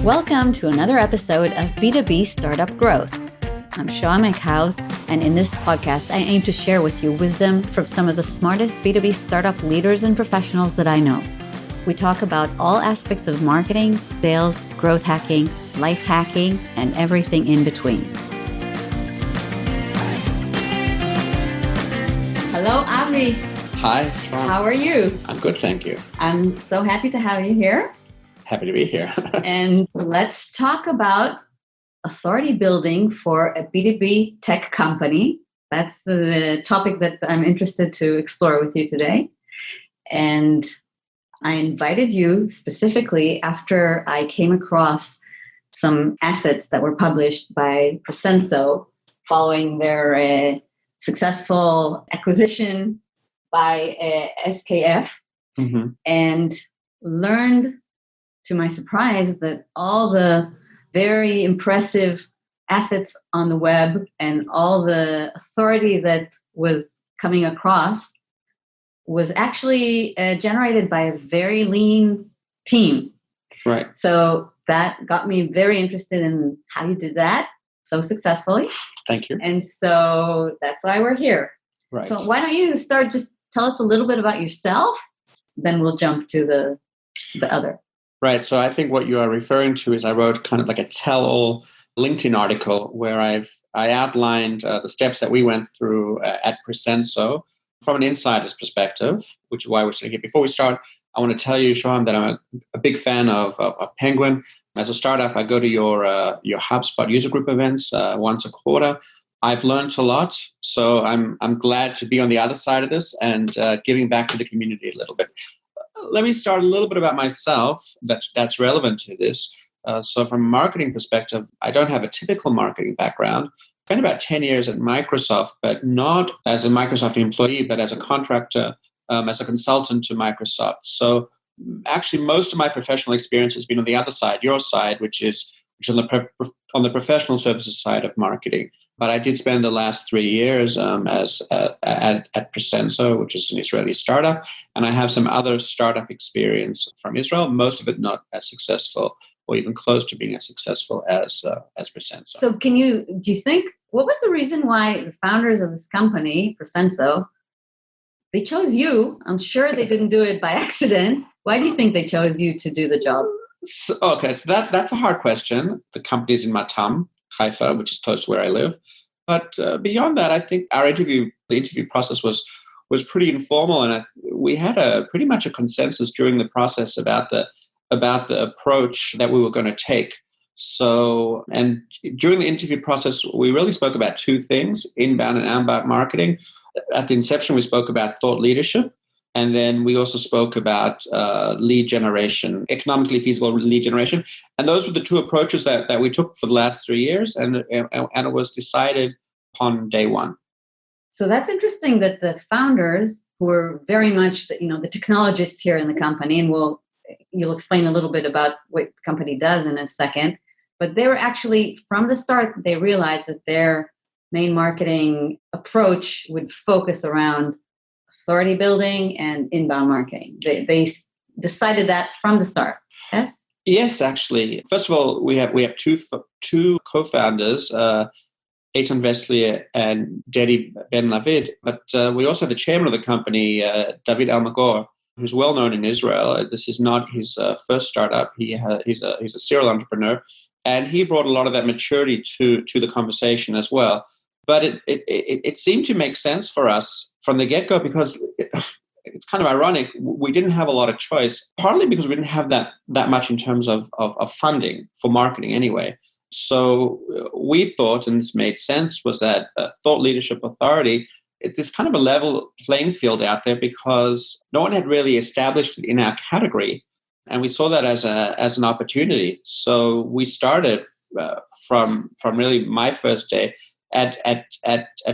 Welcome to another episode of B2B Startup Growth. I'm Shaw McHouse, and in this podcast, I aim to share with you wisdom from some of the smartest B2B startup leaders and professionals that I know. We talk about all aspects of marketing, sales, growth hacking, life hacking, and everything in between. Hello, Avi. Hi, Shaw. How are you? I'm good, thank you. I'm so happy to have you here. Happy to be here. And let's talk about authority building for a B2B tech company. That's the topic that I'm interested to explore with you today. And I invited you specifically after I came across some assets that were published by Presenso following their successful acquisition by SKF, and learned to my surprise that all the very impressive assets on the web and all the authority that was coming across was actually generated by a very lean team. Right. So that got me very interested in how you did that so successfully. Thank you. And so that's why we're here. Right. So why don't you start, just tell us a little bit about yourself, then we'll jump to the other. Right. So I think what you are referring to is I wrote kind of like a tell-all LinkedIn article where I outlined the steps that we went through at Presenso from an insider's perspective, which is why we're sitting here. Before we start, I want to tell you, Sean, that I'm a big fan of Penguin. As a startup, I go to your HubSpot user group events once a quarter. I've learned a lot, so I'm glad to be on the other side of this and giving back to the community a little bit. Let me start a little bit about myself that's relevant to this. So from a marketing perspective, I don't have a typical marketing background. I've spent about 10 years at Microsoft, but not as a Microsoft employee, but as a contractor, as a consultant to Microsoft. So actually, most of my professional experience has been on the other side, your side, which is on the professional services side of marketing. But I did spend the last 3 years at Presenso, which is an Israeli startup, and I have some other startup experience from Israel. Most of it not as successful, or even close to being as successful as Presenso. So, do you think what was the reason why the founders of this company, Presenso, they chose you? I'm sure they didn't do it by accident. Why do you think they chose you to do the job? So that's a hard question. The company's in Matam, Haifa, which is close to where I live. But beyond that, I think the interview process was pretty informal, and we had pretty much a consensus during the process about the approach that we were going to take. So, and during the interview process, we really spoke about two things: inbound and outbound marketing. At the inception, we spoke about thought leadership. And then we also spoke about lead generation, economically feasible lead generation. And those were the two approaches that we took for the last 3 years. And it was decided upon day one. So that's interesting that the founders, who were very much the technologists here in the company, and you'll explain a little bit about what the company does in a second, but they were actually, from the start, they realized that their main marketing approach would focus around authority building and inbound marketing. They decided that from the start. Yes. Yes, actually. First of all, we have two co-founders, Eitan Veslier and Dedi Ben Lavid. But we also have the chairman of the company, David Almagor, who's well known in Israel. This is not his first startup. He's a serial entrepreneur, and he brought a lot of that maturity to the conversation as well. But it seemed to make sense for us from the get-go because it's kind of ironic. We didn't have a lot of choice, partly because we didn't have that much in terms of funding for marketing anyway. So we thought, and this made sense, was that thought leadership authority, there's kind of a level playing field out there because no one had really established it in our category. And we saw that as an opportunity. So we started from really my first day at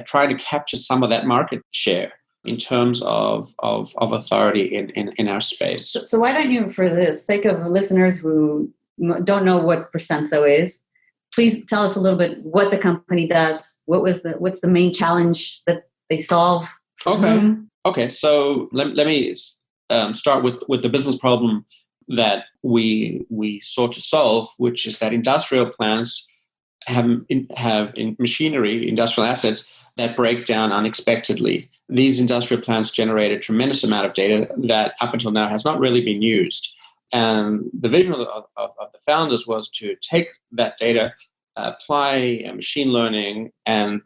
trying to capture some of that market share in terms of authority in our space. So why don't you, for the sake of listeners who don't know what Presenso is, please tell us a little bit what the company does. What's the main challenge that they solve? Okay. So let me start with the business problem that we sought to solve, which is that industrial plants have in machinery, industrial assets that break down unexpectedly. These industrial plants generate a tremendous amount of data that up until now has not really been used. And the vision of the founders was to take that data, apply machine learning, and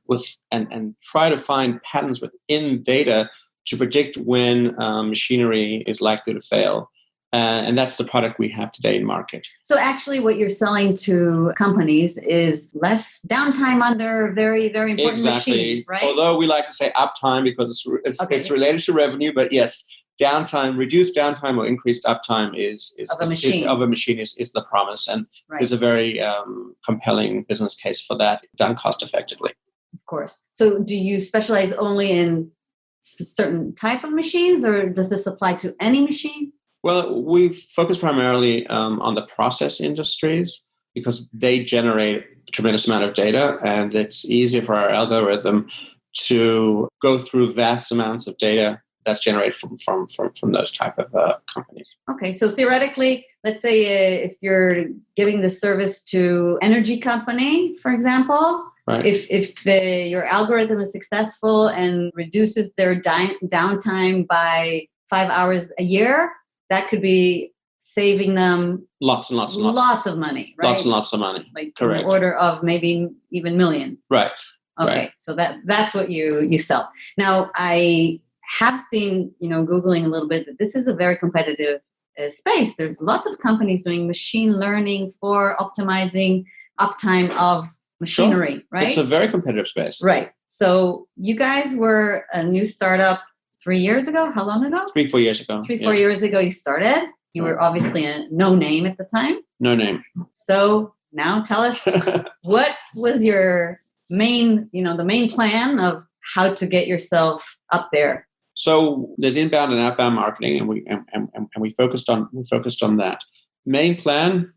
try to find patterns within data to predict when machinery is likely to fail. And that's the product we have today in market. So actually what you're selling to companies is less downtime on their very, very important machine, right? Although we like to say uptime because it's related to revenue, but yes, downtime, reduced downtime or increased uptime of a machine is the promise. And there's a very compelling business case for that, done cost effectively. Of course. So do you specialize only in certain type of machines, or does this apply to any machine? Well, we focus primarily on the process industries because they generate a tremendous amount of data, and it's easier for our algorithm to go through vast amounts of data that's generated from those type of companies. Okay, so theoretically, let's say if you're giving the service to energy company, for example, right. if your algorithm is successful and reduces their downtime by 5 hours a year, that could be saving them lots of money, right? Lots of money. Like correct. In the order of maybe even millions. Right. Okay, right. So that's what you sell. Now, I have seen, Googling a little bit, that this is a very competitive space. There's lots of companies doing machine learning for optimizing uptime of machinery, right? It's a very competitive space. Right. So you guys were a new startup 3 years ago. How long ago? 3-4 years ago. 4 years ago you started. You were obviously a no name at the time. No name. So now tell us, what was your main plan of how to get yourself up there? So there's inbound and outbound marketing, and we focused on that. Main plan,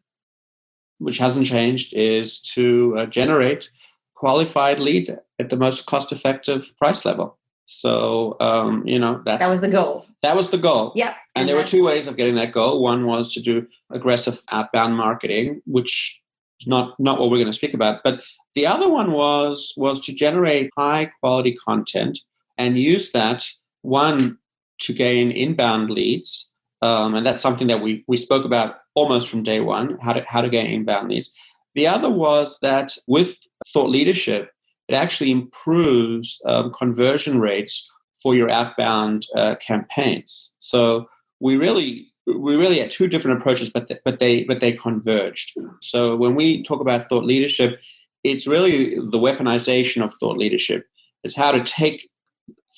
which hasn't changed, is to generate qualified leads at the most cost-effective price level. So that was the goal. That was the goal. Yep. And there were two ways of getting that goal. One was to do aggressive outbound marketing, which is not what we're going to speak about. But the other one was to generate high quality content and use that, one, to gain inbound leads. And that's something that we spoke about almost from day one, how to gain inbound leads. The other was that with thought leadership, it actually improves conversion rates for your outbound campaigns. So we really had two different approaches, but they converged. So when we talk about thought leadership, it's really the weaponization of thought leadership. It's how to take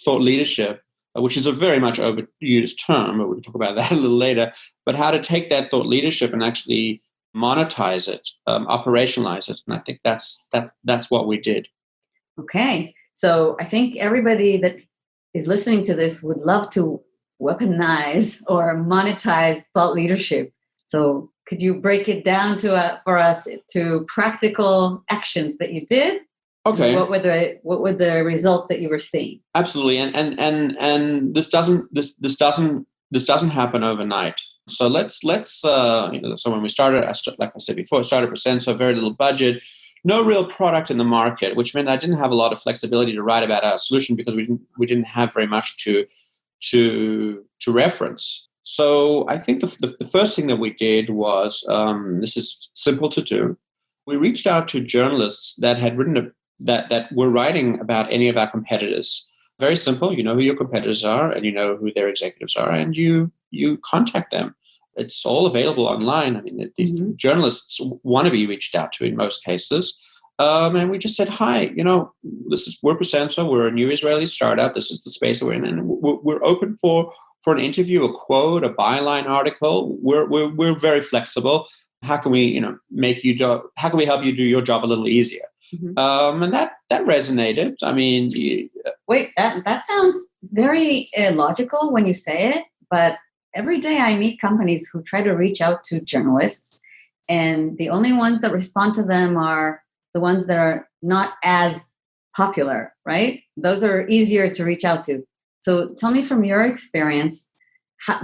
thought leadership, which is a very much overused term, but we'll talk about that a little later, but how to take that thought leadership and actually monetize it, operationalize it. And I think that's what we did. Okay. So I think everybody that is listening to this would love to weaponize or monetize thought leadership. So could you break it down for us to practical actions that you did? Okay. What were the results that you were seeing? Absolutely. And this doesn't happen overnight. So let's so when we started, like I said before, started Presenso, very little budget, no real product in the market, which meant I didn't have a lot of flexibility to write about our solution because we didn't have very much to reference. So I think the first thing that we did was, this is simple to do. We reached out to journalists that had written that were writing about any of our competitors. Very simple. You know who your competitors are, and you know who their executives are, and you contact them. It's all available online. I mean, these journalists want to be reached out to in most cases. And we just said, hi, we're Presenso. We're a new Israeli startup. This is the space we're in. And we're open for an interview, a quote, a byline article. We're very flexible. How can we, how can we help you do your job a little easier? Mm-hmm. And that resonated. I mean, wait, that sounds very logical when you say it, but every day I meet companies who try to reach out to journalists, and the only ones that respond to them are the ones that are not as popular, right? Those are easier to reach out to. So tell me from your experience,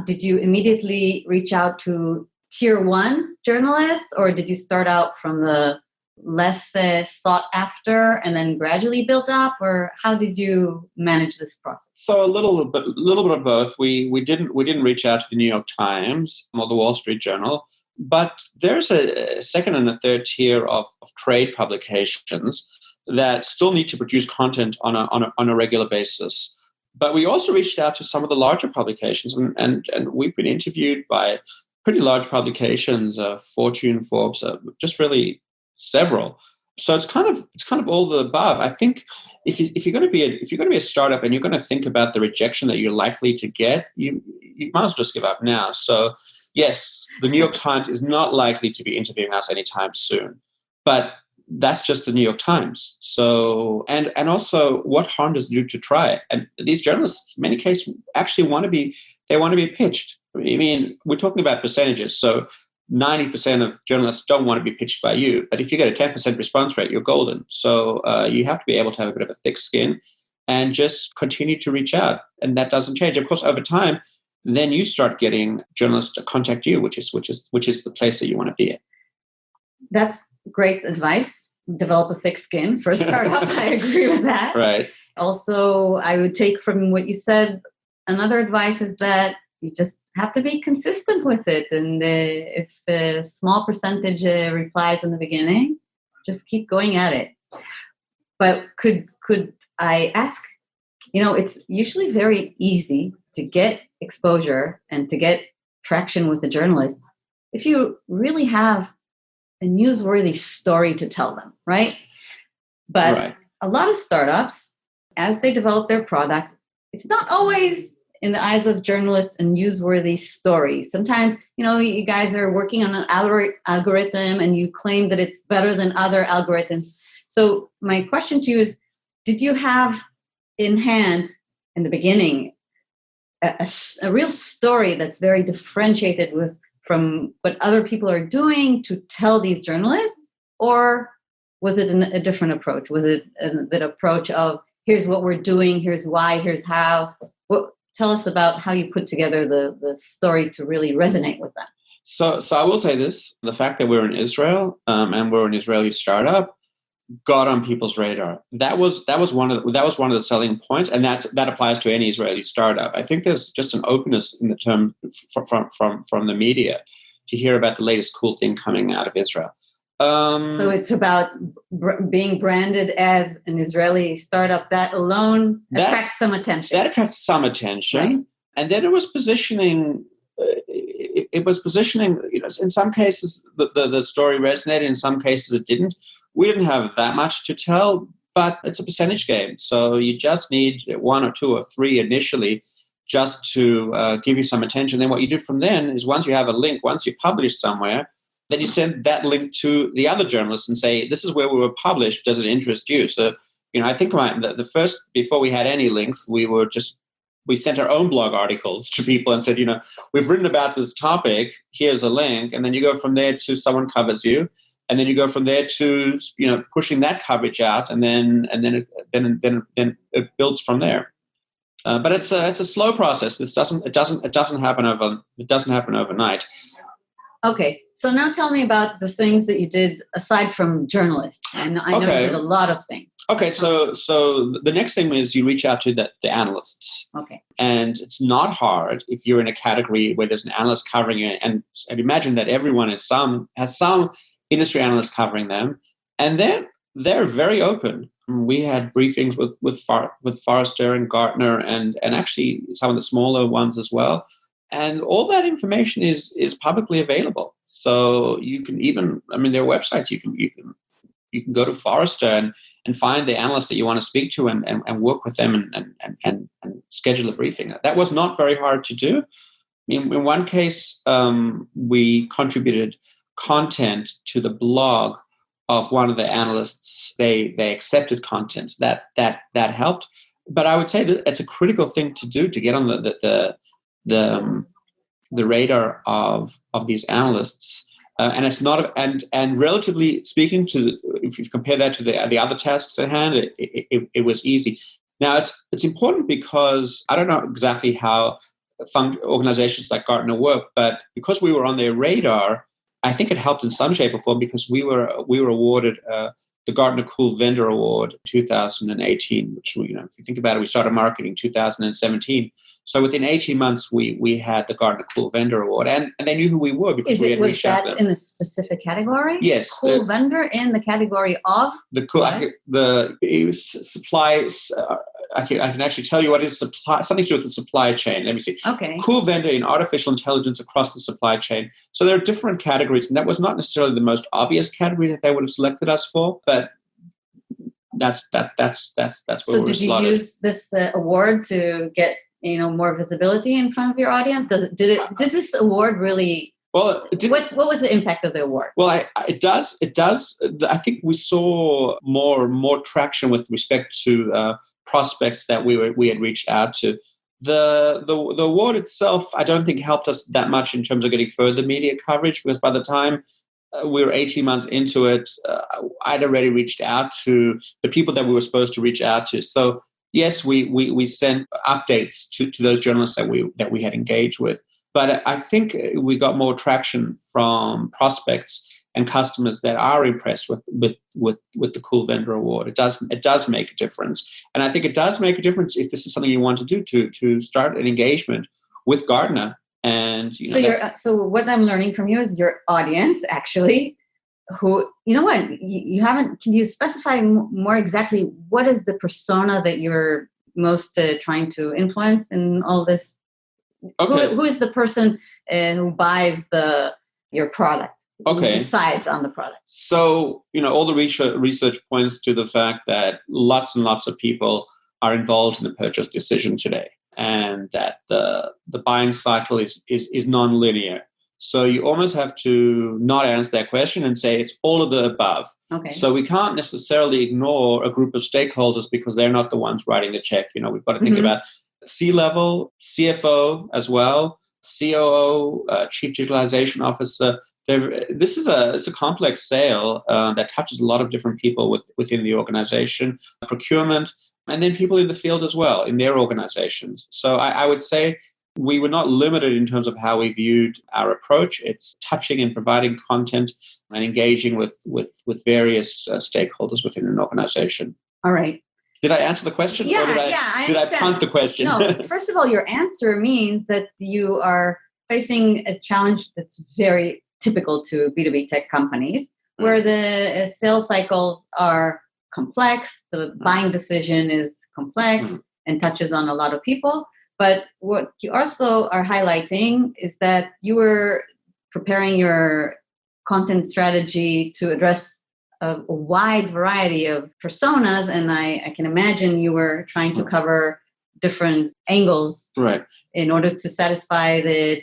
did you immediately reach out to tier one journalists, or did you start out from the less sought after and then gradually build up, or how did you manage this process? So a little bit of both. We didn't reach out to the New York Times or the Wall Street Journal, but there's a second and a third tier of trade publications that still need to produce content on a regular basis. But we also reached out to some of the larger publications, and we've been interviewed by pretty large publications, Fortune, Forbes, just really several. So it's kind of all the above. I think if you're going to be a startup and you're going to think about the rejection that you're likely to get, you might as well just give up now. So yes, the New York Times is not likely to be interviewing us anytime soon, but that's just the New York Times. So and also, what harm does it do to try it? And these journalists, in many cases, actually want to be pitched. I mean, we're talking about percentages. So 90% of journalists don't want to be pitched by you. But if you get a 10% response rate, you're golden. So you have to be able to have a bit of a thick skin and just continue to reach out. And that doesn't change. Of course, over time, then you start getting journalists to contact you, which is the place that you want to be at. That's great advice. Develop a thick skin for a startup. I agree with that. Right. Also, I would take from what you said, another advice is that you just have to be consistent with it. And if a small percentage replies in the beginning, just keep going at it. But could I ask, it's usually very easy to get exposure and to get traction with the journalists if you really have a newsworthy story to tell them, right? But a lot of startups, as they develop their product, it's not always in the eyes of journalists a newsworthy story. Sometimes, you guys are working on an algorithm and you claim that it's better than other algorithms. So my question to you is, did you have in hand in the beginning a real story that's very differentiated from what other people are doing to tell these journalists? Or was it a different approach? Was it an approach of, here's what we're doing, here's why, here's how? Tell us about how you put together the story to really resonate with them. So I will say this: the fact that we're in Israel and we're an Israeli startup got on people's radar. That was one of the selling points, and that applies to any Israeli startup. I think there's just an openness in the term from the media to hear about the latest cool thing coming out of Israel. So it's about being branded as an Israeli startup. That alone attracts some attention. That attracts some attention, right? And then it was positioning. It was positioning. In some cases, the story resonated. In some cases, it didn't. We didn't have that much to tell, but it's a percentage game. So you just need one or two or three initially just to give you some attention. Then what you do from then is, once you have a link, once you publish somewhere, then you send that link to the other journalists and say, this is where we were published. Does it interest you? So, I think the first, before we had any links, we sent our own blog articles to people and said, we've written about this topic. Here's a link. And then you go from there to someone covers you. And then you go from there to, pushing that coverage out. And then it builds from there. But it's a slow process. It doesn't happen overnight. Okay, so now tell me about the things that you did aside from journalists. And I know you did a lot of things. Okay, so the next thing is you reach out to the analysts. Okay. And it's not hard if you're in a category where there's an analyst covering you, and imagine that everyone has some industry analyst covering them, and they're very open. We had briefings with Forrester and Gartner and actually some of the smaller ones as well. And all that information is publicly available. So you can even, there are websites you can go to Forrester and find the analysts that you want to speak to and work with them and schedule a briefing. That was not very hard to do. In one case, we contributed content to the blog of one of the analysts. They accepted content that helped. But I would say that it's a critical thing to do to get on the radar of these analysts, and it's not. And relatively speaking, if you compare that to the other tasks at hand, it was easy. Now it's important because I don't know exactly how organizations like Gartner work, but because we were on their radar, I think it helped in some shape or form because we were awarded the Gartner Cool Vendor Award in 2018, which if you think about it, we started marketing 2017. So within 18 months, we had the Gartner Cool Vendor Award, and they knew who we were because we had reached out to them. Was that in a specific category? Yes, cool vendor in the category of the cool. It was supply. I can actually tell you what is supply. Something to do with the supply chain. Let me see. Okay. Cool vendor in artificial intelligence across the supply chain. So there are different categories, and that was not necessarily the most obvious category that they would have selected us for, but that's where we were slotted. So did you use this award to get more visibility in front of your audience? Did this award really? Well, what was the impact of the award? Well, it does. I think we saw more traction with respect to prospects that we had reached out to. The award itself, I don't think helped us that much in terms of getting further media coverage, because by the time we were 18 months into it, I'd already reached out to the people that we were supposed to reach out to. So yes, we sent updates to those journalists that we had engaged with. But I think we got more traction from prospects and customers that are impressed with the Cool Vendor Award. It does make a difference, and I think it does make a difference if this is something you want to do to start an engagement with Gartner. And so what I'm learning from you is your audience actually, who you haven't. Can you specify more exactly what is the persona that you're most trying to influence in all this? Okay. Who is the person who buys your product? Okay. Who decides on the product? So, all the research points to the fact that lots and lots of people are involved in the purchase decision today, and that the buying cycle is non-linear. So you almost have to not answer that question and say it's all of the above. Okay. So we can't necessarily ignore a group of stakeholders because they're not the ones writing the check. We've got to think about C-level, CFO as well, COO, Chief Digitalization Officer. This is a complex sale that touches a lot of different people within the organization, procurement, and then people in the field as well, in their organizations. So I would say we were not limited in terms of how we viewed our approach. It's touching and providing content and engaging with various stakeholders within an organization. All right. Did I answer the question? Yeah, or did I punt the question? No, first of all, your answer means that you are facing a challenge that's very typical to B2B tech companies, where the sales cycles are complex, the buying decision is complex and touches on a lot of people. But what you also are highlighting is that you were preparing your content strategy to address a wide variety of personas, and I can imagine you were trying to cover different angles, right, in order to satisfy the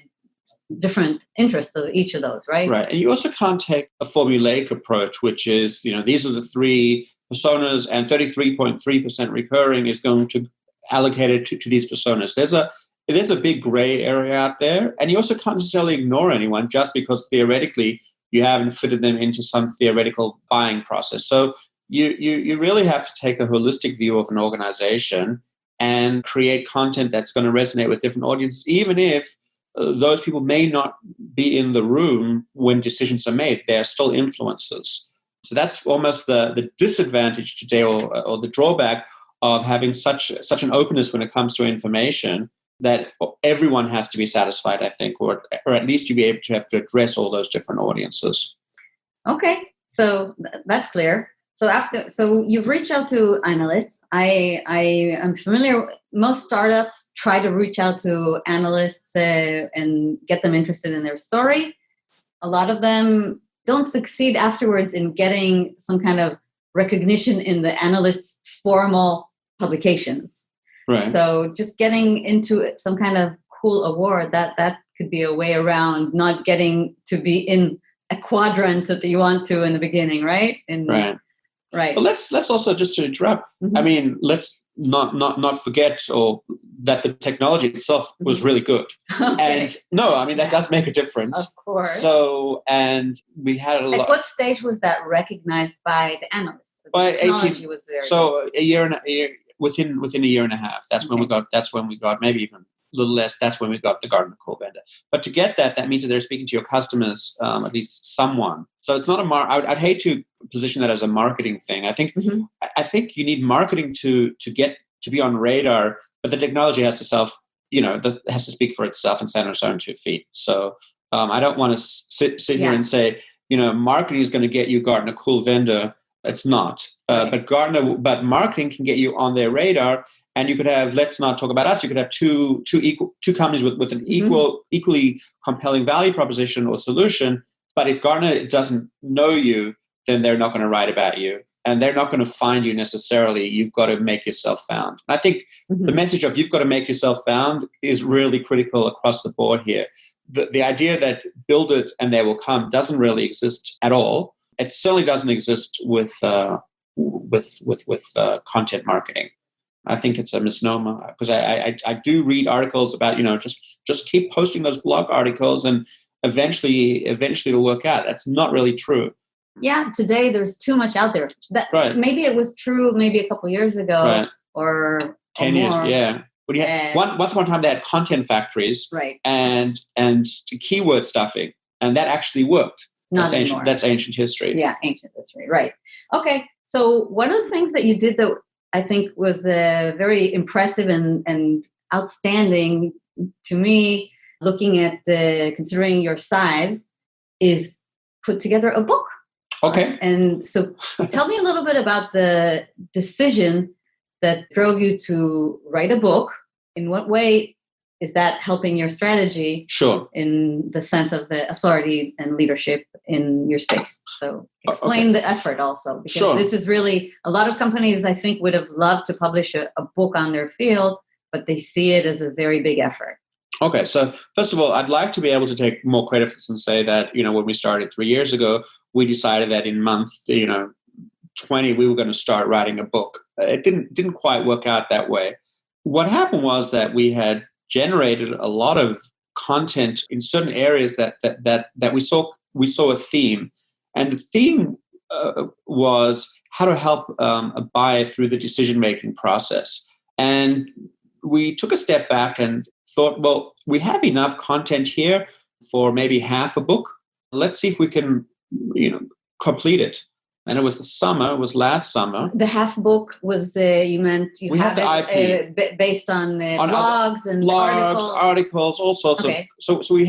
different interests of each of those, right? Right. And you also can't take a formulaic approach, which is, these are the three personas and 33.3% recurring is going to allocate it to these personas. There's a big gray area out there, and you also can't necessarily ignore anyone just because theoretically you haven't fitted them into some theoretical buying process. So you really have to take a holistic view of an organization and create content that's going to resonate with different audiences, even if those people may not be in the room when decisions are made. They're still influencers. So that's almost the disadvantage today, or the drawback of having such an openness when it comes to information, that everyone has to be satisfied, I think, or at least you be able to have to address all those different audiences. Okay, so that's clear. So you've reached out to analysts. I am familiar. Most startups try to reach out to analysts and get them interested in their story. A lot of them don't succeed afterwards in getting some kind of recognition in the analyst's formal publications. Right. So just getting into some kind of cool award, that could be a way around not getting to be in a quadrant that you want to in the beginning, right? Right. But let's also, just to interrupt, I mean, let's not forget that the technology itself was really good. Okay. And no, I mean, that does make a difference. Of course. So, and we had a lot. At what stage was that recognized by the analysts? By technology 18, was very so good. Within a year and a half. That's when we got maybe even little less, that's when we got the Gartner Core vendor. But to get that, that means that they're speaking to your customers, at least someone. So it's not I'd hate to position that as a marketing thing. I think I think you need marketing to be on radar, but the technology has to has to speak for itself and stand on its own 2 feet. So I don't want to sit here and say, marketing is going to get you Gartner Cool vendor. It's not. Right. But marketing can get you on their radar, and you could have, let's not talk about us, you could have two companies with an equally compelling value proposition or solution. But if Gartner doesn't know you, then they're not going to write about you, and they're not going to find you necessarily. You've got to make yourself found. I think the message of you've got to make yourself found is really critical across the board here. The idea that build it and they will come doesn't really exist at all. It certainly doesn't exist with content marketing. I think it's a misnomer, because I do read articles about, just keep posting those blog articles and eventually it'll work out. That's not really true. Yeah, today there's too much out there. That maybe it was true maybe a couple of years ago or 10 years. More. Yeah. But once upon a time they had content factories, and keyword stuffing, and that actually worked. That's ancient history. Yeah, ancient history. Right. Okay. So one of the things that you did that I think was very impressive and outstanding to me, looking at considering your size, is put together a book. Okay. And so tell me a little bit about the decision that drove you to write a book. In what way is that helping your strategy? Sure. In the sense of the authority and leadership in your space. So explain the effort also, because this is really, a lot of companies I think would have loved to publish a book on their field, but they see it as a very big effort. Okay. So first of all, I'd like to be able to take more credit for this and say that, when we started 3 years ago, we decided that in month, 20, we were going to start writing a book. It didn't quite work out that way. What happened was that we had generated a lot of content in certain areas that we saw a theme, and the theme was how to help a buyer through the decision-making process. And we took a step back and thought, well, we have enough content here for maybe half a book. Let's see if we can, complete it. And it was last summer. The half book was, you meant we have it based on blogs and articles, all sorts of. So we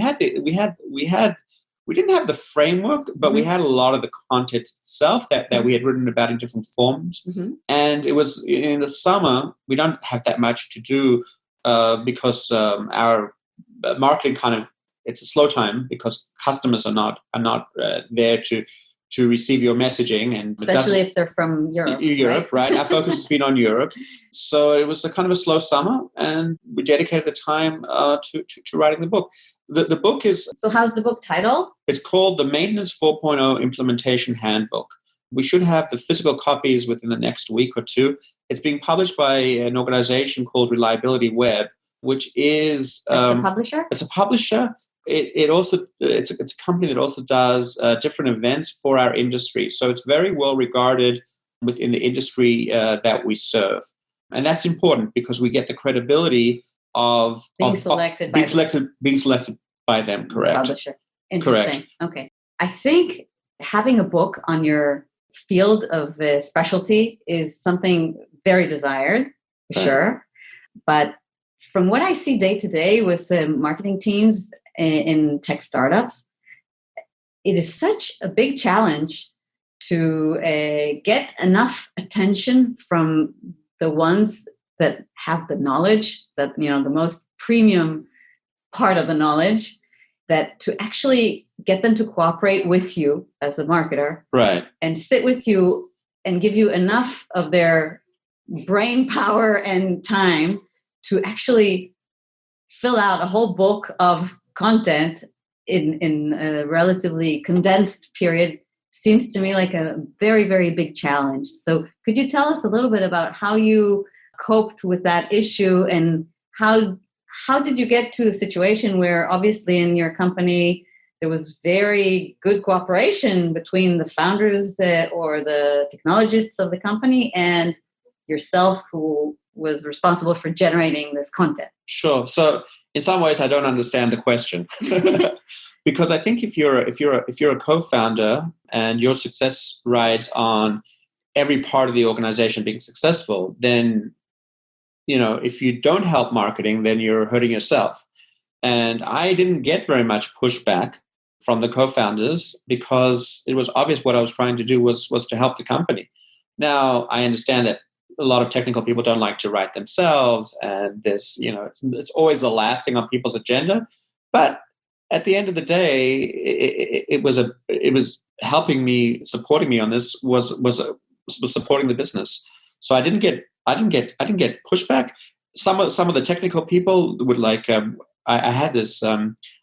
didn't have the framework, but we had a lot of the content itself that we had written about in different forms. And it was in the summer. We don't have that much to do because our marketing it's a slow time, because customers are not there to receive your messaging, and especially if they're from Europe. Right? Our focus has been on Europe, so it was a kind of a slow summer, and we dedicated the time to writing the book. The book is. So how's the book titled? It's called The Maintenance 4.0 Implementation Handbook. We should have the physical copies within the next week or two. It's being published by an organization called Reliability Web, which is a publisher. It's a publisher. It's a company that also does different events for our industry. So it's very well regarded within the industry that we serve. And that's important because we get the credibility of being selected by them. Correct. Publisher. Interesting. Correct. Okay. I think having a book on your field of specialty is something very desired, for sure. But from what I see day to day with marketing teams in tech startups, it is such a big challenge to get enough attention from the ones that have the knowledge, that the most premium part of the knowledge, that to actually get them to cooperate with you as a marketer, right, and sit with you and give you enough of their brain power and time to actually fill out a whole book of content in a relatively condensed period seems to me like a very, very big challenge. So could you tell us a little bit about how you coped with that issue, and how did you get to a situation where obviously in your company there was very good cooperation between the founders or the technologists of the company and yourself who was responsible for generating this content? Sure. So in some ways, I don't understand the question because I think if you're a co-founder and your success rides on every part of the organization being successful, then if you don't help marketing, then you're hurting yourself. And I didn't get very much pushback from the co-founders because it was obvious what I was trying to do was to help the company. Now, I understand that a lot of technical people don't like to write themselves, and this, it's always the last thing on people's agenda. But at the end of the day, it was helping me, supporting me on this was supporting the business. So I didn't get pushback. Some of the technical people would like. I had this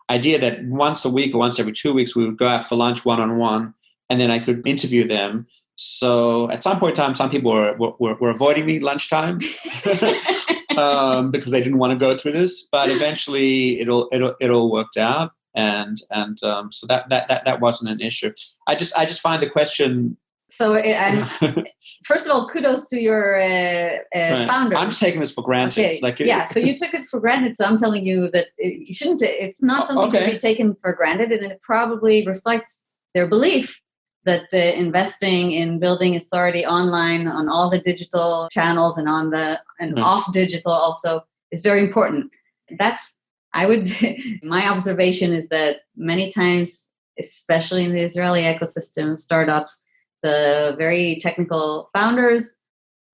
idea that once a week or once every 2 weeks we would go out for lunch one-on-one, and then I could interview them. So at some point in time, some people were avoiding me lunchtime because they didn't want to go through this. But eventually, it all worked out, and so that wasn't an issue. I just find the question. So first of all, kudos to your founder. I'm taking this for granted. Okay. So you took it for granted. So I'm telling you that you shouldn't. It's not something to be taken for granted, and it probably reflects their belief that investing in building authority online on all the digital channels and off digital also is very important. My observation is that many times, especially in the Israeli ecosystem, startups, the very technical founders,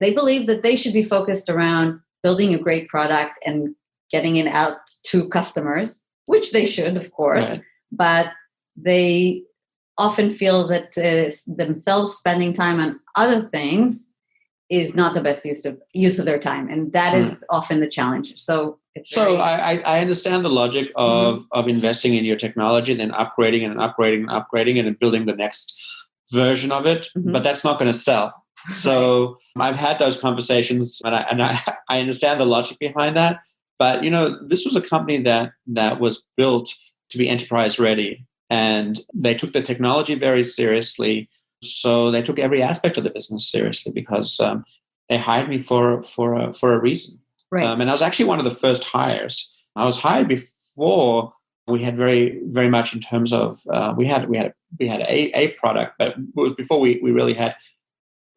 they believe that they should be focused around building a great product and getting it out to customers, which they should, of course, right. But they often feel that themselves spending time on other things is not the best use of their time, and that is often the challenge. So I understand the logic of investing in your technology and then upgrading and then building the next version of it, but that's not going to sell. So I've had those conversations, and I understand the logic behind that. But this was a company that was built to be enterprise ready, and they took the technology very seriously. So they took every aspect of the business seriously because they hired me for a reason. Right. And I was actually one of the first hires. I was hired before we had very, very much in terms of we had a product, but it was before we really had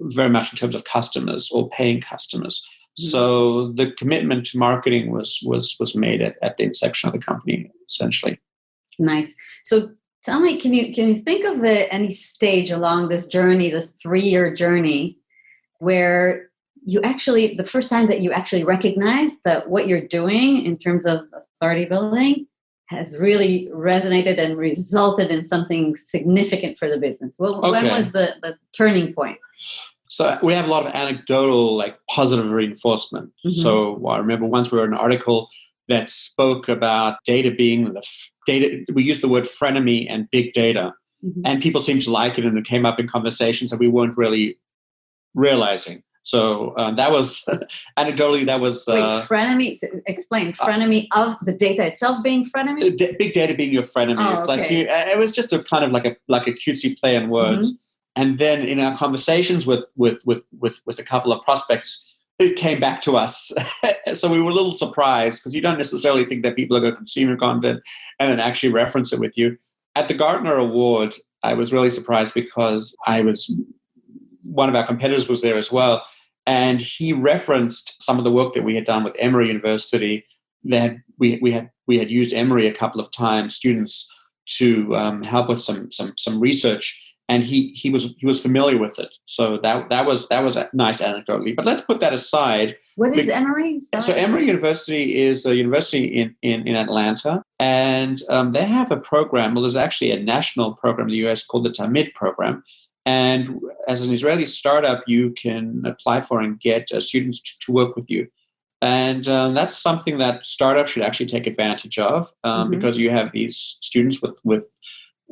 very much in terms of customers or paying customers. So the commitment to marketing was made at the inception of the company, essentially. Nice. So tell me, can you think of any stage along this journey, this 3-year journey, where you actually, the first time that you actually recognized that what you're doing in terms of authority building has really resonated and resulted in something significant for the business? When was the turning point? So we have a lot of anecdotal, positive reinforcement. So I remember once we wrote an article that spoke about data being data. We used the word frenemy and big data, and people seemed to like it, and it came up in conversations that we weren't really realizing. So that was anecdotally. That was frenemy. Explain frenemy of the data itself being frenemy. Big data being your frenemy. It's it was just a kind of like a cutesy play on words. And then in our conversations with a couple of prospects, it came back to us. So we were a little surprised because you don't necessarily think that people are going to consume your content and then actually reference it with you. At the Gartner Award, I was really surprised because one of our competitors was there as well. And he referenced some of the work that we had done with Emory University. That we had used Emory a couple of times, students, to help with some research. And he was familiar with it, so that was a nice anecdotally. But let's put that aside. What is Emory? Sorry. So Emory University is a university in Atlanta, and they have a program. Well, there's actually a national program in the U.S. called the Tamid program, and as an Israeli startup, you can apply for and get students to work with you, and that's something that startups should actually take advantage of because you have these students with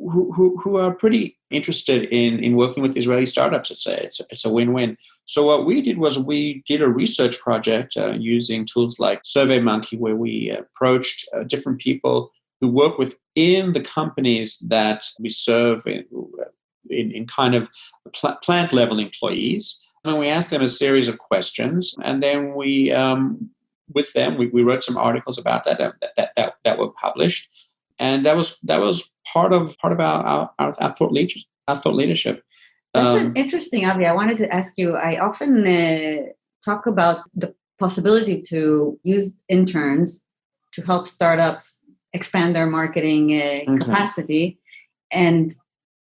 who are pretty interested in working with Israeli startups. It's a win-win. So what we did was we did a research project using tools like SurveyMonkey, where we approached different people who work within the companies that we serve in kind of plant level employees. And we asked them a series of questions, and then with them, we wrote some articles about that were published, and that was part of our thought leadership. That's an interesting, Avi. I wanted to ask you. I often talk about the possibility to use interns to help startups expand their marketing capacity, and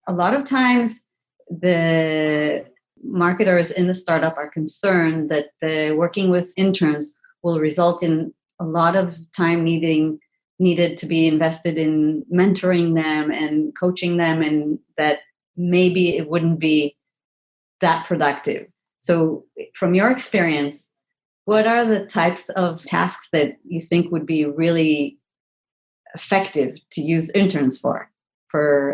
a lot of times the marketers in the startup are concerned that working with interns will result in a lot of time needed to be invested in mentoring them and coaching them, and that maybe it wouldn't be that productive. So from your experience, what are the types of tasks that you think would be really effective to use interns for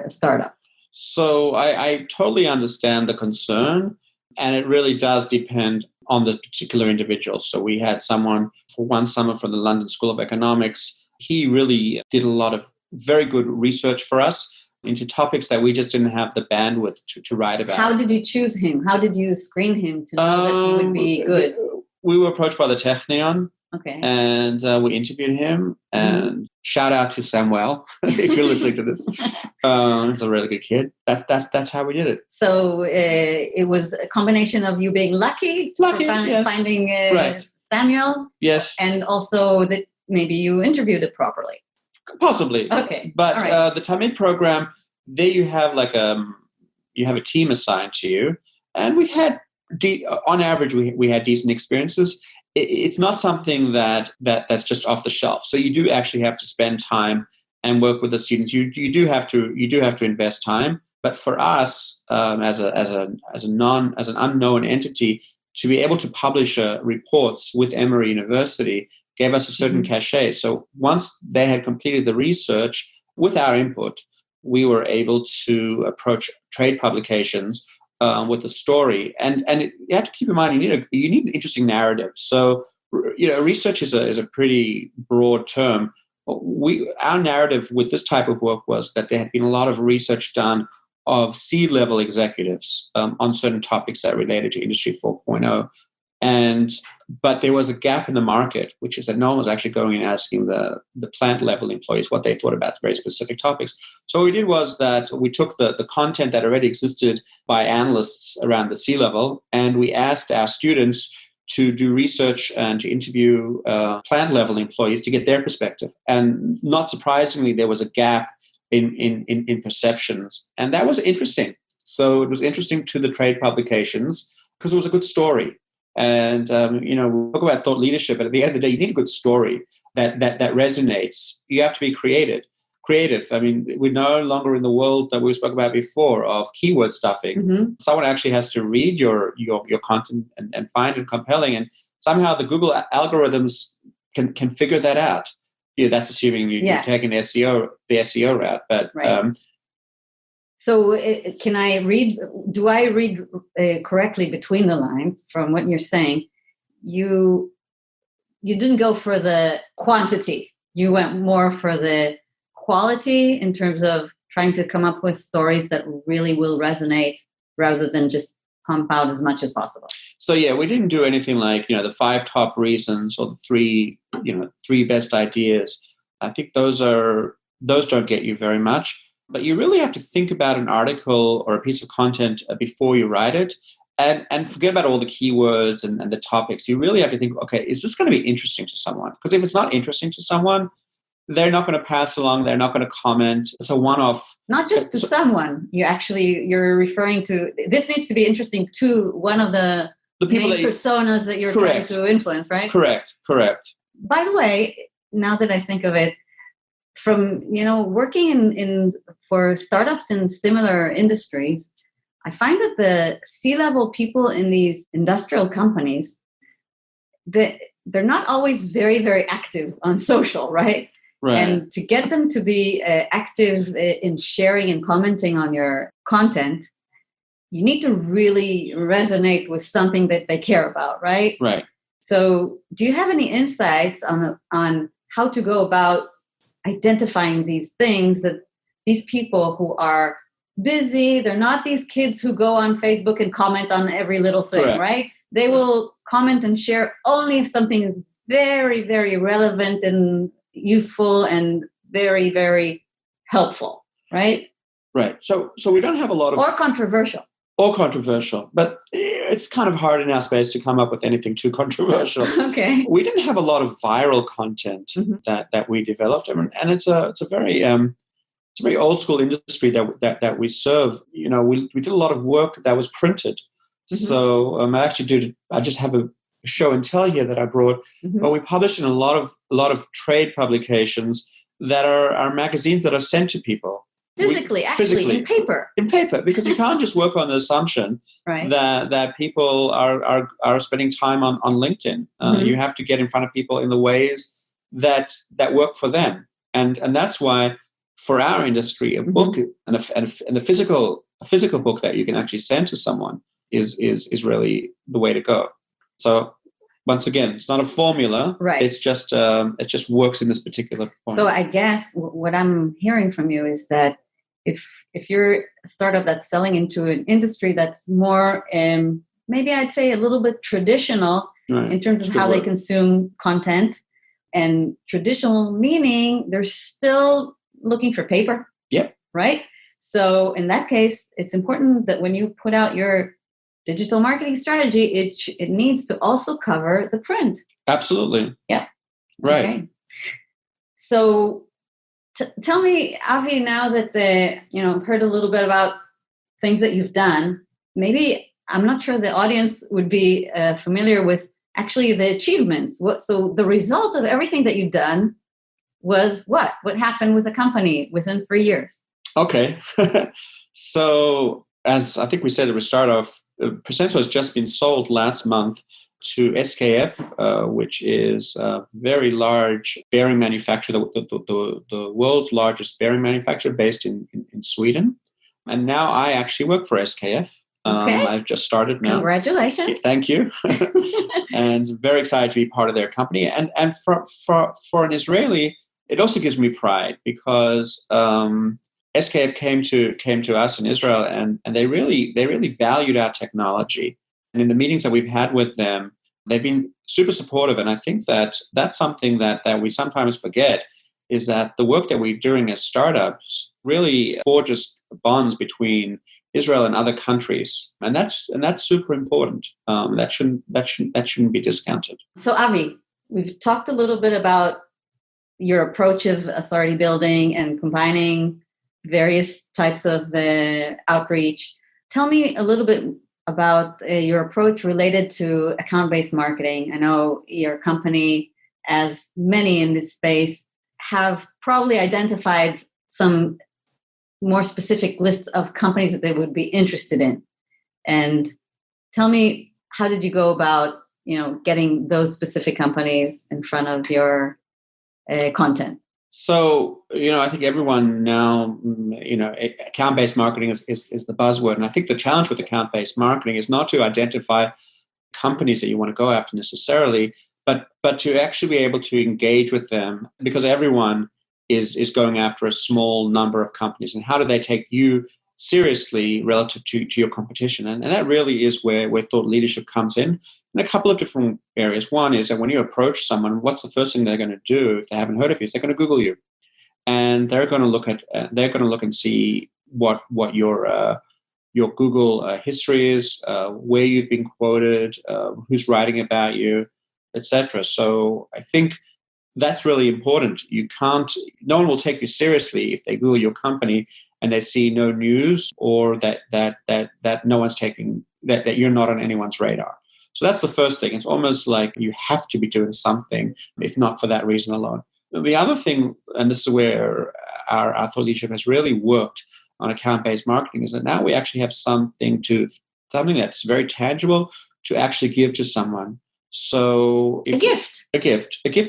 a startup? So I totally understand the concern, and it really does depend on the particular individual. So we had someone for one summer from the London School of Economics. He really did a lot of very good research for us into topics that we just didn't have the bandwidth to write about. How did you choose him? How did you screen him to know that he would be good? We were approached by the Technion. Okay. And we interviewed him, and shout out to Samuel if you're listening to this. He's a really good kid. That's how we did it. So it was a combination of you being lucky yes. finding right. Samuel, yes, and also that maybe you interviewed it properly. Possibly, okay. But right. The Tamid program, there you have you have a team assigned to you, and we had on average we had decent experiences. It's not something that's just off the shelf. So you do actually have to spend time and work with the students. You do have to invest time. But for us, as an unknown entity, to be able to publish reports with Emory University gave us a certain cachet. So once they had completed the research with our input, we were able to approach trade publications with the story, and you have to keep in mind you need an interesting narrative. So research is a pretty broad term. Our narrative with this type of work was that there had been a lot of research done of C-level executives on certain topics that related to Industry 4.0, but there was a gap in the market, which is that no one was actually going and asking the plant level employees what they thought about very specific topics. So what we did was that we took the content that already existed by analysts around the C-level, and we asked our students to do research and to interview plant level employees to get their perspective. And not surprisingly, there was a gap in perceptions, and that was interesting. So it was interesting to the trade publications because it was a good story. And we talk about thought leadership, but at the end of the day, you need a good story that resonates. You have to be creative. I mean, we're no longer in the world that we spoke about before of keyword stuffing. Someone actually has to read your content and find it compelling, and somehow the Google algorithms can figure that out. Yeah, that's assuming you're taking the SEO route, but. Right. So can I read, do I read correctly between the lines from what you're saying? You didn't go for the quantity. You went more for the quality in terms of trying to come up with stories that really will resonate rather than just pump out as much as possible. So yeah, we didn't do anything like, the 5 top reasons or the 3 best ideas. I think those don't get you very much. But you really have to think about an article or a piece of content before you write it, and forget about all the keywords and the topics. You really have to think, okay, is this going to be interesting to someone? Because if it's not interesting to someone, they're not going to pass along. They're not going to comment. It's a one-off. Not just to someone. You're referring to, this needs to be interesting to one of the people main personas that you're trying to influence, right? Correct. By the way, now that I think of it, from working in for startups in similar industries, I find that the C-level people in these industrial companies, they're not always very, very active on social, right? And to get them to be active in sharing and commenting on your content, you need to really resonate with something that they care about, right? Right. So do you have any insights on how to go about identifying these things that these people who are busy. They're not these kids who go on Facebook and comment on every little thing, Correct. right? They will comment and share only if something is very, very relevant and useful and very, very helpful, right? Right. So we don't have a lot of... Or controversial. Or controversial. But it's kind of hard in our space to come up with anything too controversial. Okay. We didn't have a lot of viral content that we developed. And it's a very old school industry that we serve. You know, we did a lot of work that was printed. So I just have a show and tell here that I brought, but we published in a lot of trade publications that are magazines that are sent to people. Physically, in paper. In paper, because you can't just work on the assumption that people are spending time on LinkedIn. You have to get in front of people in the ways that work for them, and that's why for our industry, a book and a physical book that you can actually send to someone is really the way to go. So once again, it's not a formula. Right. It's just it just works in this particular point. So I guess what I'm hearing from you is that if you're a startup that's selling into an industry that's more, maybe I'd say a little bit traditional in terms of how they consume content, and traditional meaning they're still looking for paper. Yep. Right. So in that case, it's important that when you put out your digital marketing strategy, it needs to also cover the print. Absolutely. Yeah. Right. Okay. So tell me, Avi, now that I've heard a little bit about things that you've done, maybe I'm not sure the audience would be familiar with actually the achievements. So the result of everything that you've done was what? What happened with the company within 3 years? Okay. So as I think we said at the start off, Presenso has just been sold last month to SKF, which is a very large bearing manufacturer, the world's largest bearing manufacturer based in Sweden. And now I actually work for SKF. Okay. I've just started now. Congratulations. Thank you. And very excited to be part of their company. And for an Israeli, it also gives me pride because SKF came to us in Israel and they really valued our technology. And in the meetings that we've had with them, they've been super supportive. And I think that that's something that we sometimes forget, is that the work that we're doing as startups really forges bonds between Israel and other countries. And that's super important. That shouldn't be discounted. So Avi, we've talked a little bit about your approach of authority building and combining various types of outreach. Tell me a little bit about your approach related to account-based marketing. I know your company, as many in this space, have probably identified some more specific lists of companies that they would be interested in. And tell me, how did you go about, getting those specific companies in front of your content? So, I think everyone now, account-based marketing is the buzzword. And I think the challenge with account-based marketing is not to identify companies that you want to go after necessarily, but to actually be able to engage with them, because everyone is going after a small number of companies. And how do they take you seriously relative to your competition? And that really is where thought leadership comes in a couple of different areas. One is that when you approach someone, what's the first thing they're going to do if they haven't heard of you? They're going to Google you, and they're going to look and see what your Google history is, where you've been quoted, who's writing about you, etc. So I think that's really important. No one will take you seriously if they Google your company and they see no news, or that no one's taking, that you're not on anyone's radar. So that's the first thing. It's almost like you have to be doing something, if not for that reason alone. The other thing, and this is where our thought leadership has really worked on account-based marketing, is that now we actually have something that's very tangible to actually give to someone. So a gift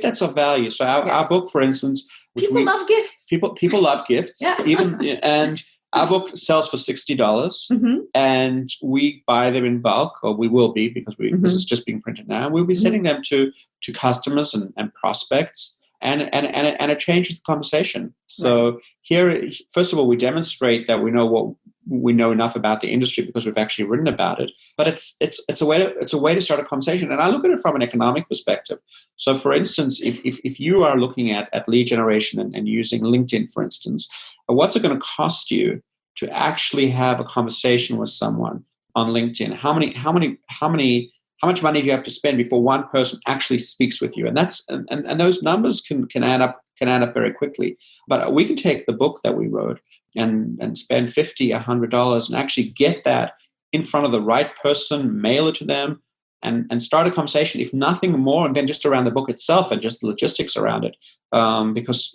that's of value. So our book, for instance, people love gifts. People love gifts. Yeah. And our book sells for $60, and we buy them in bulk, or we will be, because this is just being printed now. We'll be sending them to customers and prospects, and it changes the conversation. So here, first of all, we demonstrate that we know we know enough about the industry because we've actually written about it. But it's a way to start a conversation. And I look at it from an economic perspective. So, for instance, if you are looking at lead generation and using LinkedIn, for instance, what's it going to cost you to actually have a conversation with someone on LinkedIn? How much money do you have to spend before one person actually speaks with you? And those numbers can add up very quickly. But we can take the book that we wrote and spend $50, $100 and actually get that in front of the right person, mail it to them, and start a conversation, if nothing more than just around the book itself and just the logistics around it. Because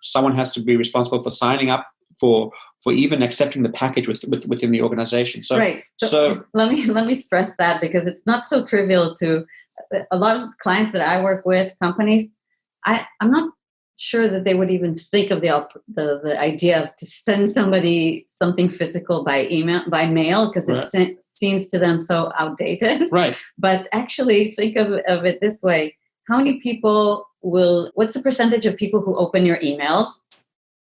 someone has to be responsible for signing up for even accepting the package within the organization. Right. So let me stress that, because it's not so trivial to a lot of clients that I work with, companies. I'm not sure that they would even think of the idea to send somebody something physical by mail, because it seems to them so outdated. Right. But actually, think of it this way: what's the percentage of people who open your emails?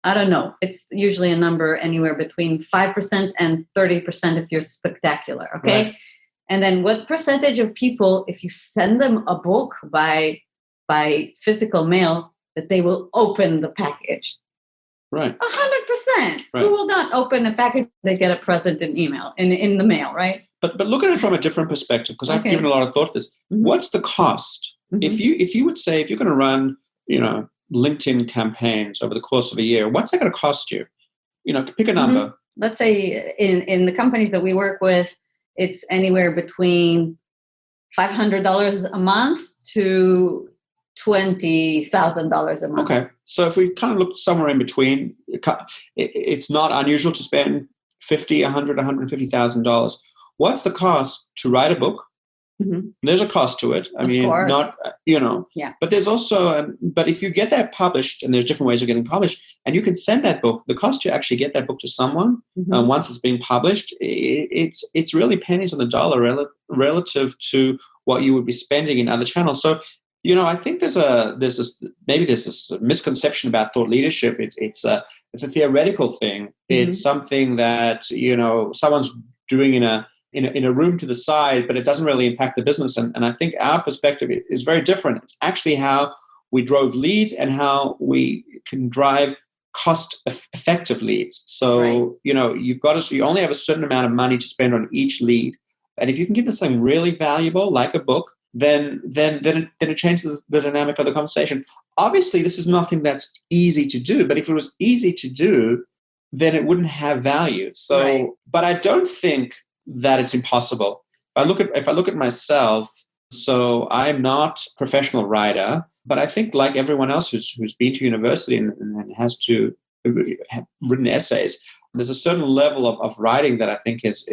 I don't know. It's usually a number anywhere between 5% and 30% if you're spectacular. Okay. Right. And then what percentage of people, if you send them a book by physical mail, that they will open the package? Right. 100%. Right. Who will not open a package? They get a present in email, in the mail, right? But look at it from a different perspective, because I've given a lot of thought to this. Mm-hmm. What's the cost? Mm-hmm. If you would say, if you're going to run, LinkedIn campaigns over the course of a year, what's that going to cost you? Pick a number. Mm-hmm. Let's say in the companies that we work with, it's anywhere between $500 a month to $20,000 a month. Okay. So if we kind of look somewhere in between, it's not unusual to spend $50,000, $100,000, $150,000. What's the cost to write a book? Mm-hmm. There's a cost to it. I mean, not, yeah. But there's also, but if you get that published, and there's different ways of getting published, and you can send that book, the cost to actually get that book to someone, mm-hmm. Once it's being published, it's really pennies on the dollar relative to what you would be spending in other channels. So, I think there's this misconception about thought leadership. It's a theoretical thing. Mm-hmm. It's something that, someone's doing in a room to the side, but it doesn't really impact the business. And I think our perspective is very different. It's actually how we drove leads and how we can drive cost-effective leads. So, right. You only have a certain amount of money to spend on each lead. And if you can give them something really valuable, like a book, then it changes the dynamic of the conversation. Obviously, this is nothing that's easy to do, but if it was easy to do, then it wouldn't have value. So, right. But I don't think that it's impossible. If I look at myself, so I'm not a professional writer, but I think like everyone else who's been to university and has to have written essays, there's a certain level of writing that I think is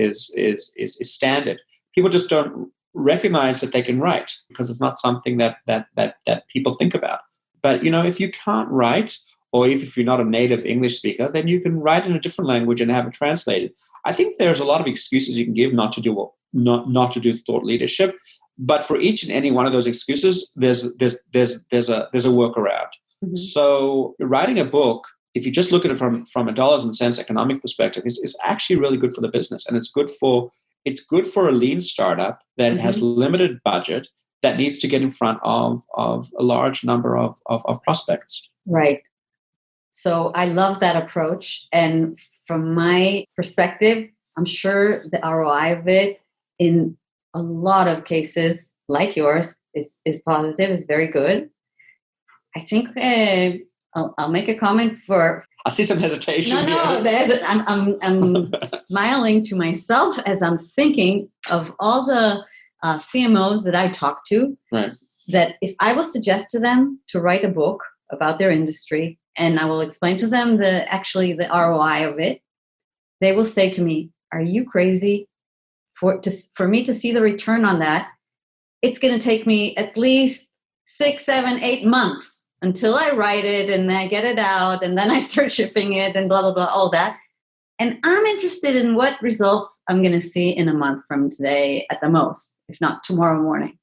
standard. People just don't recognize that they can write because it's not something that people think about. But if you can't write, or if you're not a native English speaker, then you can write in a different language and have it translated. I think there's a lot of excuses you can give not to do thought leadership, but for each and any one of those excuses, there's a workaround. Mm-hmm. So writing a book, if you just look at it from a dollars and cents economic perspective, is actually really good for the business, and it's good for a lean startup that mm-hmm. has limited budget that needs to get in front of a large number of prospects. Right. So I love that approach. And from my perspective, I'm sure the ROI of it in a lot of cases like yours is positive, is very good. I think I'll make a comment for... I see some hesitation. No, I'm smiling to myself as I'm thinking of all the CMOs that I talk to, right. That if I will suggest to them to write a book about their industry, and I will explain to them the ROI of it, they will say to me, "Are you crazy? For me to see the return on that, it's going to take me at least 6, 7, 8 months until I write it and I get it out and then I start shipping it and blah, blah, blah, all that. And I'm interested in what results I'm going to see in a month from today at the most, if not tomorrow morning."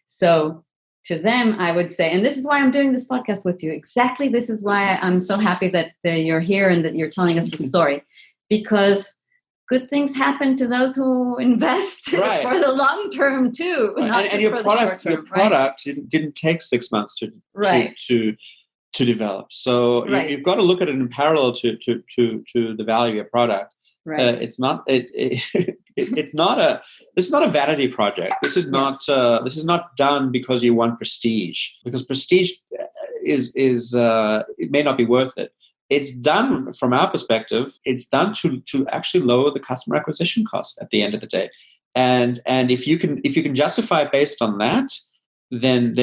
So to them, I would say, and this is why I'm doing this podcast with you. Exactly. This is why I'm so happy that you're here and that you're telling us the story, because good things happen to those who invest Right. for the long term too, not and just for the short term. Your product didn't take 6 months to develop. So you've got to look at it in parallel to the value of your product. Right. It's not a vanity project. This is not done because you want prestige. Because prestige is it may not be worth it. It's done from our perspective. It's done to actually lower the customer acquisition cost at the end of the day. And if you can justify it based on that, then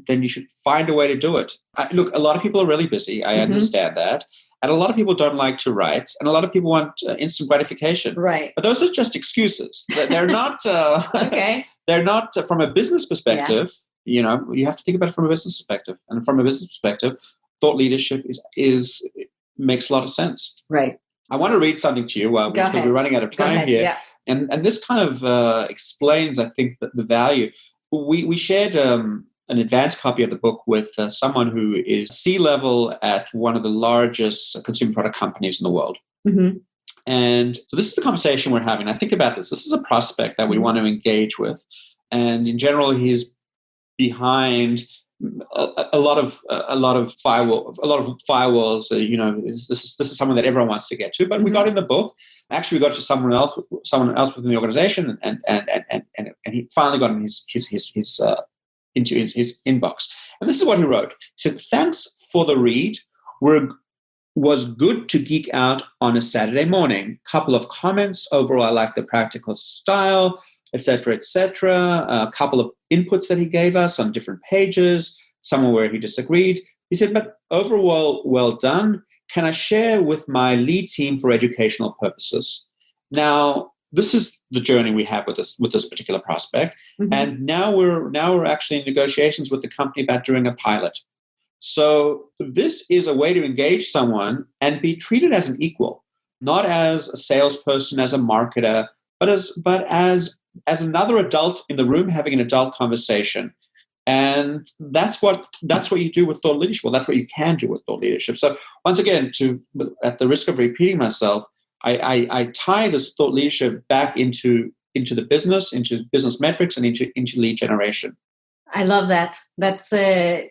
you should find a way to do it. Look, a lot of people are really busy. I understand that. And a lot of people don't like to write. And a lot of people want instant gratification. Right. But those are just excuses. They're not okay. They're not from a business perspective. Yeah. You have to think about it from a business perspective. And from a business perspective, thought leadership makes a lot of sense. Right. I want to read something to you because we're running out of time here. Yeah. And this kind of explains, I think, the value. We shared an advanced copy of the book with someone who is C-level at one of the largest consumer product companies in the world. Mm-hmm. And so this is the conversation we're having. I think about this. This is a prospect that we want to engage with. And in general, he's behind a lot of firewalls. This is someone that everyone wants to get to. But we got in the book. Actually, we got to someone else within the organization, and he finally got in into his inbox. And this is what he wrote. He said, "Thanks for the read. Was good to geek out on a Saturday morning. Couple of comments. Overall, I like the practical style, etc., etc. A couple of inputs that he gave us on different pages, somewhere where he disagreed. He said, but overall, well done. Can I share with my lead team for educational purposes?" Now, this is the journey we have with this particular prospect. Mm-hmm. And now we're actually in negotiations with the company about doing a pilot. So this is a way to engage someone and be treated as an equal, not as a salesperson, as a marketer, but as another adult in the room having an adult conversation. And that's what you do with thought leadership. Well, that's what you can do with thought leadership. So once again, at the risk of repeating myself, I tie this thought leadership back into the business, into business metrics, and into lead generation. I love that. That's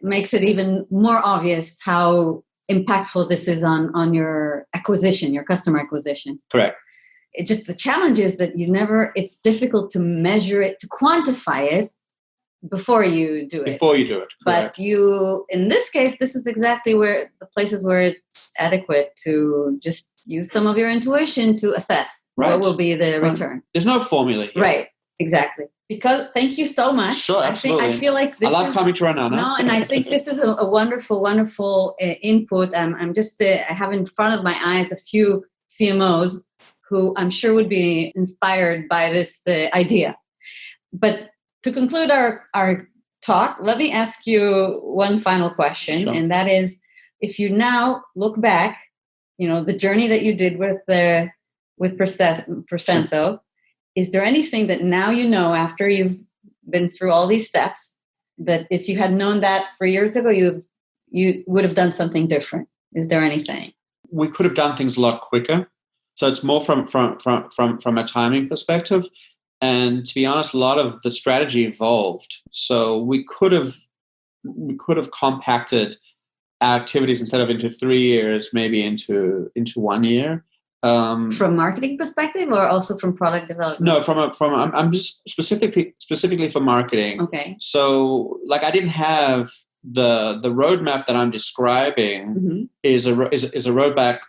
makes it even more obvious how impactful this is on your acquisition, your customer acquisition. Correct. It just, the challenge is that it's difficult to measure it, to quantify it before you do it. Correct. But in this case, this is exactly where the places where it's adequate to just use some of your intuition to assess what will be the return. There's no formula here. Right. Exactly. Because thank you so much. Sure, absolutely. I feel like this I love coming to Ranana. No, and I think this is a wonderful, wonderful input. I'm just, I have in front of my eyes a few CMOs who I'm sure would be inspired by this idea. But to conclude our talk, let me ask you one final question. Sure. And that is, if you now look back, the journey that you did with Presenso, sure. Is there anything that now after you've been through all these steps, that if you had known that 3 years ago, you would have done something different? Is there anything? We could have done things a lot quicker. So it's more from a timing perspective. And to be honest, a lot of the strategy evolved. So we could have compacted our activities instead of into 3 years, maybe into 1 year. From marketing perspective, or also from product development? No, I'm just specifically for marketing. Okay. So, like, I didn't have the roadmap that I'm describing. Mm-hmm. is a roadmap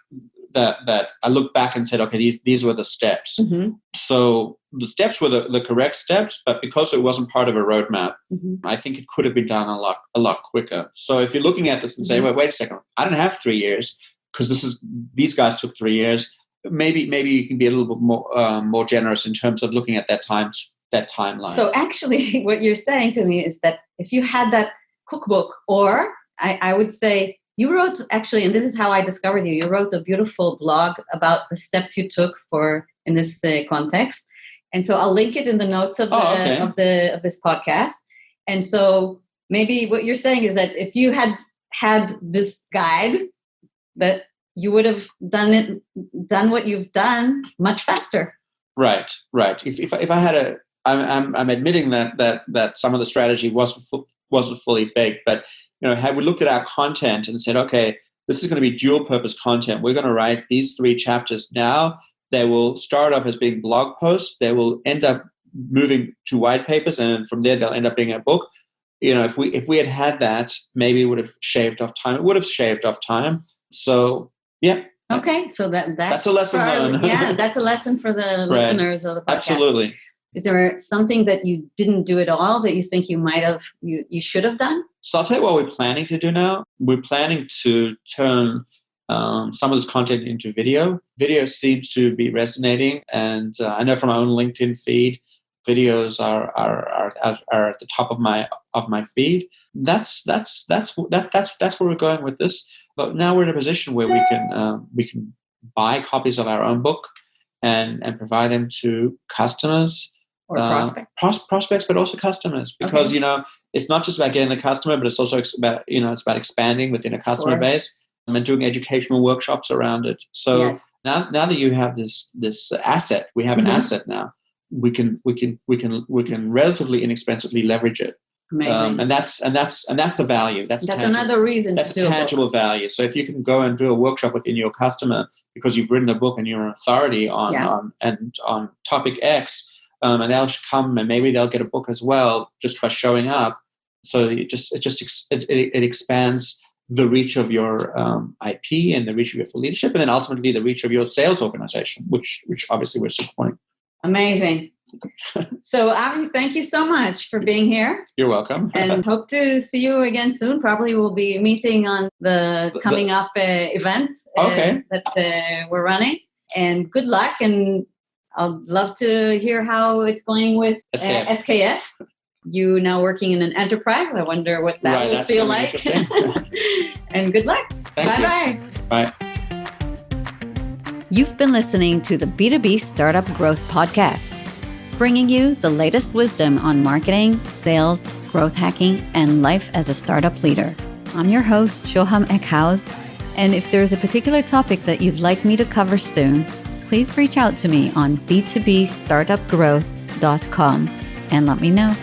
that I look back and said, okay, these were the steps. Mm-hmm. So the steps were the correct steps, but because it wasn't part of a roadmap, mm-hmm. I think it could have been done a lot quicker. So if you're looking at this and say, wait a second, I didn't have 3 years because these guys took 3 years. Maybe you can be a little bit more generous in terms of looking at that timeline. So actually, what you're saying to me is that if you had that cookbook, or I would say you wrote, actually, and this is how I discovered you. You wrote a beautiful blog about the steps you took in this context, and so I'll link it in the notes of this podcast. And so maybe what you're saying is that if you had this guide that you would have done what you've done much faster. Right. If I had I'm admitting that some of the strategy wasn't fully baked, but had we looked at our content and said, okay, this is going to be dual purpose content. We're going to write these 3 chapters now. They will start off as being blog posts. They will end up moving to white papers, and from there they'll end up being a book. If we had that, maybe it would have shaved off time. It would have shaved off time. So yeah. Okay, so that's a lesson learned. Yeah, that's a lesson for the listeners of the podcast. Absolutely. Is there something that you didn't do at all that you think you should have done? So I'll tell you what we're planning to do now. We're planning to turn some of this content into video. Video seems to be resonating, and I know from my own LinkedIn feed, videos are at the top of my feed. That's where we're going with this. But now we're in a position where we can buy copies of our own book and provide them to customers or prospects, but also customers, because it's not just about getting the customer, but it's also about it's about expanding within a customer base and doing educational workshops around it. So now that you have this asset, we have an asset now. We can relatively inexpensively leverage it. Amazing. And that's a value. That's another reason. That's a tangible value. So if you can go and do a workshop within your customer because you've written a book and you're an authority on topic X, and they'll come and maybe they'll get a book as well just by showing up. So it expands the reach of your IP and the reach of your leadership, and then ultimately the reach of your sales organization, which obviously we're supporting. Amazing. So, Avi, thank you so much for being here. You're welcome. And hope to see you again soon. Probably we'll be meeting on the coming up event that we're running. And good luck. And I'd love to hear how it's going with SKF. You now working in an enterprise. I wonder what that will feel like. And good luck. Bye-bye. Bye. You've been listening to the B2B Startup Growth Podcast, bringing you the latest wisdom on marketing, sales, growth hacking, and life as a startup leader. I'm your host, Shoham Eckhaus, and if there's a particular topic that you'd like me to cover soon, please reach out to me on b2bstartupgrowth.com and let me know.